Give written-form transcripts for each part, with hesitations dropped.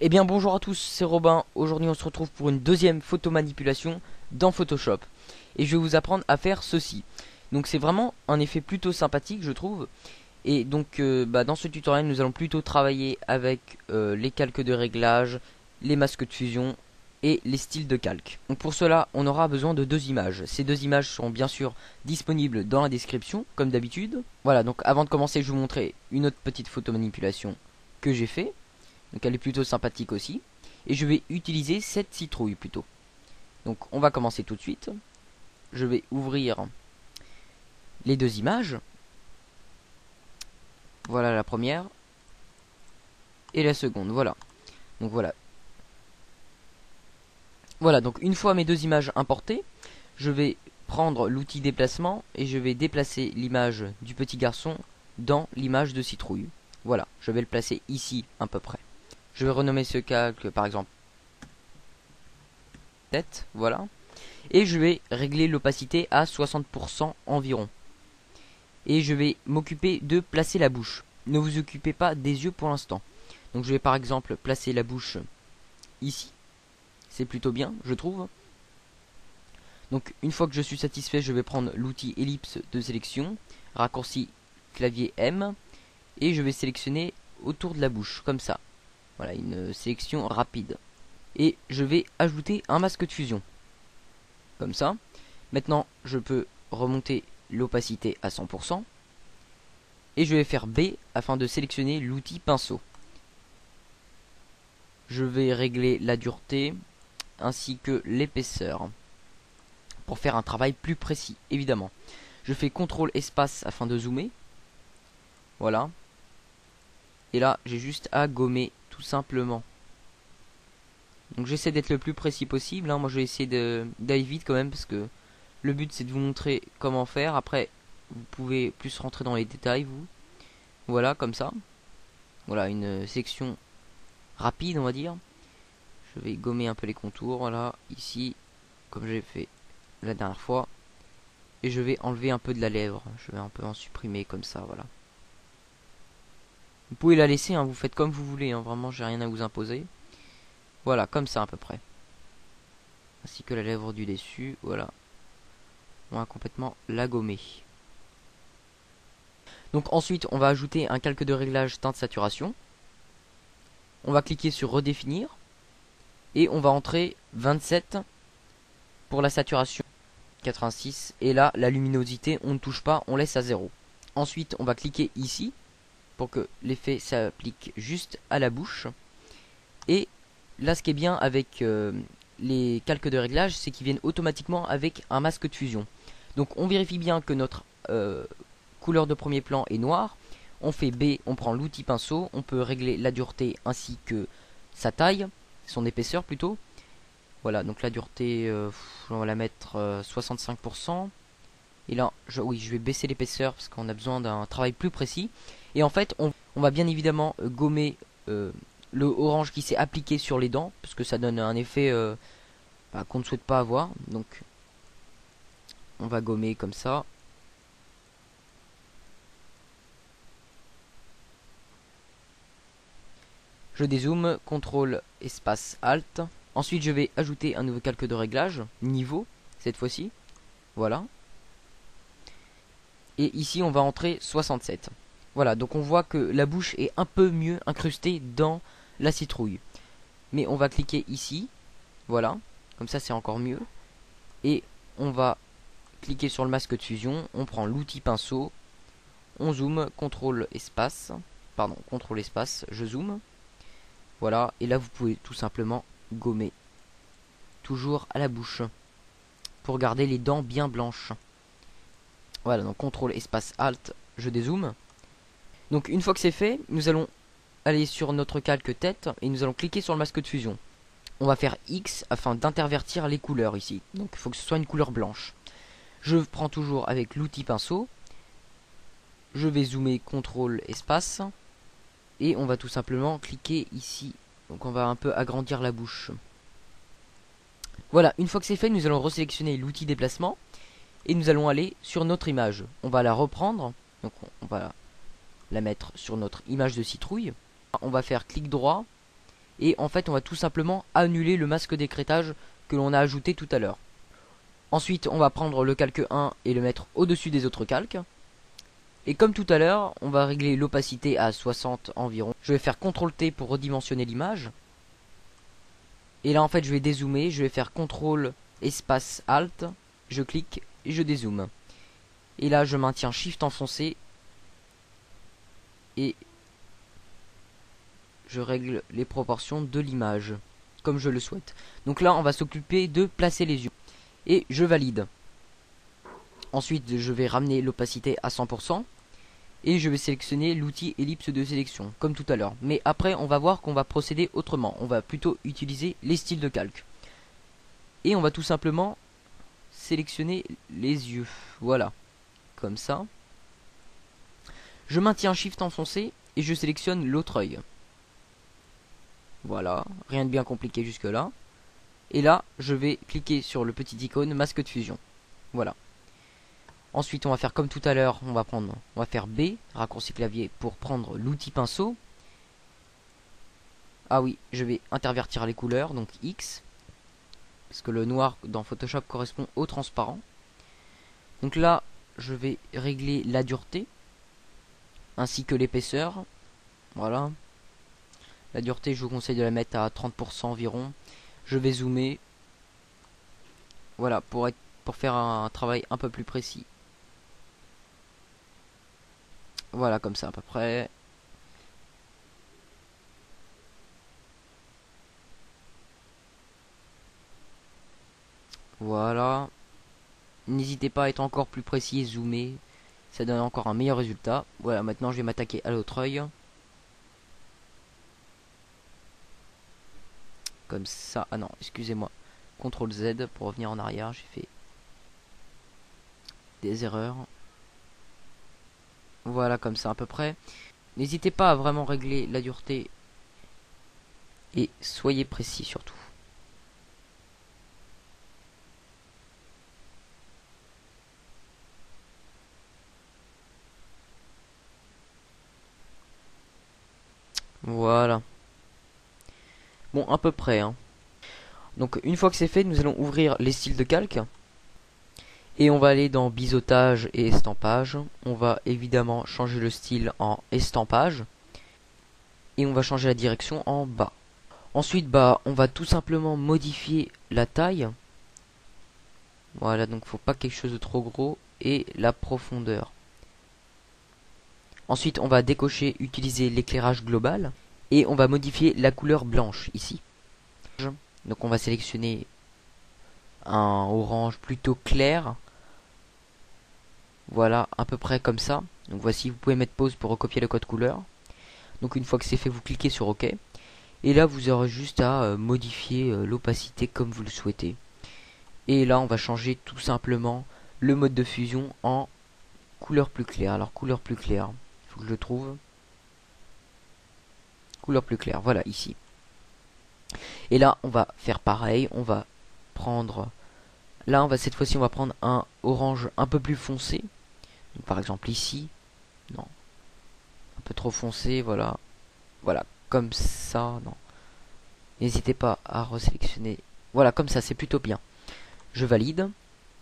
Eh bien bonjour à tous, c'est Robin. Aujourd'hui on se retrouve pour une deuxième photo manipulation dans Photoshop. Et je vais vous apprendre à faire ceci. Donc c'est vraiment un effet plutôt sympathique je trouve. Et donc dans ce tutoriel nous allons plutôt travailler avec les calques de réglage, les masques de fusion et les styles de calque. Donc pour cela on aura besoin de deux images. Ces deux images seront bien sûr disponibles dans la description comme d'habitude. Voilà, donc avant de commencer je vais vous montrer une autre petite photo manipulation que j'ai fait. Donc elle est plutôt sympathique aussi. Et je vais utiliser cette citrouille plutôt. Donc on va commencer tout de suite. Je vais ouvrir les deux images. Voilà la première. Et la seconde, voilà. Donc voilà. Voilà, donc une fois mes deux images importées, je vais prendre l'outil déplacement et je vais déplacer l'image du petit garçon dans l'image de citrouille. Voilà, je vais le placer ici à peu près. Je vais renommer ce calque par exemple tête, voilà. Et je vais régler l'opacité à 60% environ. Et je vais m'occuper de placer la bouche. Ne vous occupez pas des yeux pour l'instant. Donc je vais par exemple placer la bouche ici. C'est plutôt bien, je trouve. Donc une fois que je suis satisfait, je vais prendre l'outil ellipse de sélection, raccourci clavier M, et je vais sélectionner autour de la bouche, comme ça. Voilà, une sélection rapide. Et je vais ajouter un masque de fusion. Comme ça. Maintenant, je peux remonter l'opacité à 100%. Et je vais faire B afin de sélectionner l'outil pinceau. Je vais régler la dureté ainsi que l'épaisseur. Pour faire un travail plus précis, évidemment. Je fais CTRL espace afin de zoomer. Voilà. Et là, j'ai juste à gommer tout simplement. Donc j'essaie d'être le plus précis possible. Moi je vais essayer d'aller vite quand même parce que le but c'est de vous montrer comment faire. Après vous pouvez plus rentrer dans les détails vous. Voilà comme ça. Voilà une section rapide on va dire. Je vais gommer un peu les contours. Voilà ici comme j'ai fait la dernière fois. Et je vais enlever un peu de la lèvre. Je vais un peu en supprimer comme ça voilà. Vous pouvez la laisser vous faites comme vous voulez vraiment j'ai rien à vous imposer. Voilà comme ça à peu près. Ainsi que la lèvre du dessus, voilà. On va complètement la gommer. Donc ensuite, on va ajouter un calque de réglage teinte saturation. On va cliquer sur redéfinir. Et on va entrer 27 pour la saturation, 86. Et là, la luminosité, on ne touche pas, on laisse à 0. Ensuite, on va cliquer ici pour que l'effet s'applique juste à la bouche. Et là, ce qui est bien avec les calques de réglage, c'est qu'ils viennent automatiquement avec un masque de fusion. Donc on vérifie bien que notre couleur de premier plan est noire. On fait B, on prend l'outil pinceau, on peut régler la dureté ainsi que sa taille, son épaisseur plutôt. Voilà, donc la dureté, on va la mettre 65%. Et là, oui, je vais baisser l'épaisseur parce qu'on a besoin d'un travail plus précis. Et en fait, on va bien évidemment gommer le orange qui s'est appliqué sur les dents, parce que ça donne un effet qu'on ne souhaite pas avoir. Donc on va gommer comme ça. Je dézoome, CTRL espace Alt. Ensuite je vais ajouter un nouveau calque de réglage, niveau, cette fois-ci. Voilà. Et ici on va entrer 67. Voilà, donc on voit que la bouche est un peu mieux incrustée dans la citrouille. Mais on va cliquer ici. Voilà, comme ça c'est encore mieux. Et on va cliquer sur le masque de fusion, on prend l'outil pinceau, on zoome, CTRL espace, pardon, CTRL espace, je zoome. Voilà, et là vous pouvez tout simplement gommer. Toujours à la bouche. Pour garder les dents bien blanches. Voilà, donc CTRL espace Alt, je dézoome. Donc une fois que c'est fait, nous allons aller sur notre calque tête et nous allons cliquer sur le masque de fusion. On va faire X afin d'intervertir les couleurs ici. Donc il faut que ce soit une couleur blanche. Je prends toujours avec l'outil pinceau. Je vais zoomer CTRL espace. Et on va tout simplement cliquer ici. Donc on va un peu agrandir la bouche. Voilà, une fois que c'est fait, nous allons resélectionner l'outil déplacement. Et nous allons aller sur notre image. On va la reprendre. Donc on va la mettre sur notre image de citrouille. On va faire clic droit. Et en fait on va tout simplement annuler le masque d'écrêtage que l'on a ajouté tout à l'heure. Ensuite on va prendre le calque 1 et le mettre au-dessus des autres calques. Et comme tout à l'heure, on va régler l'opacité à 60 environ. Je vais faire CTRL T pour redimensionner l'image. Et là en fait je vais dézoomer, je vais faire CTRL espace Alt, je clique et je dézoome. Et là je maintiens Shift enfoncé et je règle les proportions de l'image comme je le souhaite. Donc là on va s'occuper de placer les yeux. Et je valide. Ensuite je vais ramener l'opacité à 100%. Et je vais sélectionner l'outil ellipse de sélection, comme tout à l'heure. Mais après, on va voir qu'on va procéder autrement. On va plutôt utiliser les styles de calque. Et on va tout simplement sélectionner les yeux. Voilà. Comme ça. Je maintiens Shift enfoncé et je sélectionne l'autre œil. Voilà. Rien de bien compliqué jusque là. Et là, je vais cliquer sur le petit icône masque de fusion. Voilà. Ensuite on va faire comme tout à l'heure, on va faire B, raccourci clavier pour prendre l'outil pinceau. Ah oui, je vais intervertir les couleurs, donc X. Parce que le noir dans Photoshop correspond au transparent. Donc là, je vais régler la dureté. Ainsi que l'épaisseur. Voilà. La dureté, je vous conseille de la mettre à 30% environ. Je vais zoomer. Voilà, pour faire un travail un peu plus précis. Voilà, comme ça à peu près. Voilà. N'hésitez pas à être encore plus précis et zoomer. Ça donne encore un meilleur résultat. Voilà, maintenant je vais m'attaquer à l'autre œil. Comme ça. Ah non, excusez-moi. CTRL Z pour revenir en arrière. J'ai fait des erreurs. Voilà, comme ça à peu près. N'hésitez pas à vraiment régler la dureté. Et soyez précis surtout. Voilà. Bon, à peu près. Hein. Donc une fois que c'est fait, nous allons ouvrir les styles de calque. Et on va aller dans biseautage et estampage. On va évidemment changer le style en estampage. Et on va changer la direction en bas. Ensuite, on va tout simplement modifier la taille. Voilà, donc faut pas quelque chose de trop gros. Et la profondeur. Ensuite, on va décocher utiliser l'éclairage global. Et on va modifier la couleur blanche ici. Donc on va sélectionner un orange plutôt clair. Voilà, à peu près comme ça. Donc voici, vous pouvez mettre pause pour recopier le code couleur. Donc une fois que c'est fait, vous cliquez sur OK. Et là, vous aurez juste à modifier l'opacité comme vous le souhaitez. Et là, on va changer tout simplement le mode de fusion en couleur plus claire. Alors, couleur plus claire, il faut que je le trouve. Couleur plus claire, voilà, ici. Et là, on va faire pareil. On va prendre... Là, cette fois-ci, on va prendre un orange un peu plus foncé. Donc, par exemple, ici. Non. Un peu trop foncé, voilà. Voilà, comme ça, non. N'hésitez pas à resélectionner. Voilà, comme ça, c'est plutôt bien. Je valide.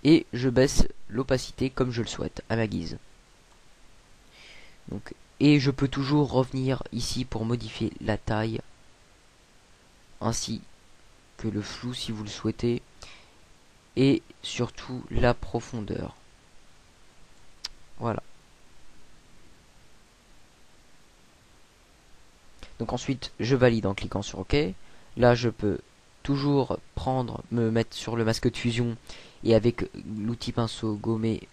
Et je baisse l'opacité comme je le souhaite, à ma guise. Donc, et je peux toujours revenir ici pour modifier la taille. Ainsi que le flou si vous le souhaitez. Et surtout la profondeur. Voilà. Donc ensuite, je valide en cliquant sur OK. Là, je peux toujours me mettre sur le masque de fusion et avec l'outil pinceau gommer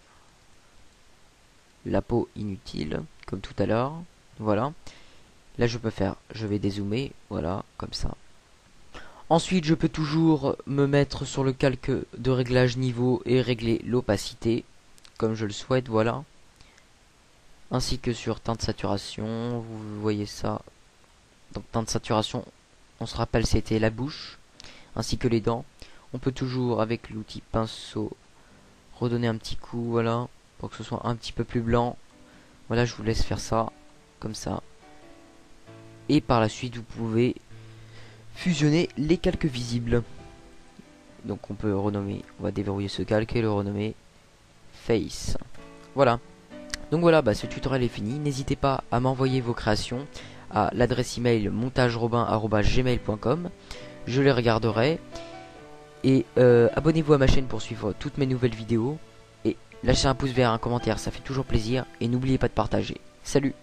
la peau inutile, comme tout à l'heure. Voilà. Là, je vais dézoomer, voilà, comme ça. Ensuite, je peux toujours me mettre sur le calque de réglage niveau et régler l'opacité, comme je le souhaite, voilà. Ainsi que sur teinte saturation, vous voyez ça. Donc teinte saturation, on se rappelle, c'était la bouche, ainsi que les dents. On peut toujours, avec l'outil pinceau, redonner un petit coup, voilà, pour que ce soit un petit peu plus blanc. Voilà, je vous laisse faire ça, comme ça. Et par la suite, vous pouvez fusionner les calques visibles. Donc on peut renommer, on va déverrouiller ce calque et le renommer Face. Voilà. Donc voilà, ce tutoriel est fini. N'hésitez pas à m'envoyer vos créations à l'adresse email montagerobin@gmail.com. Je les regarderai. Et abonnez-vous à ma chaîne pour suivre toutes mes nouvelles vidéos. Et lâchez un pouce vert, un commentaire, ça fait toujours plaisir. Et n'oubliez pas de partager. Salut!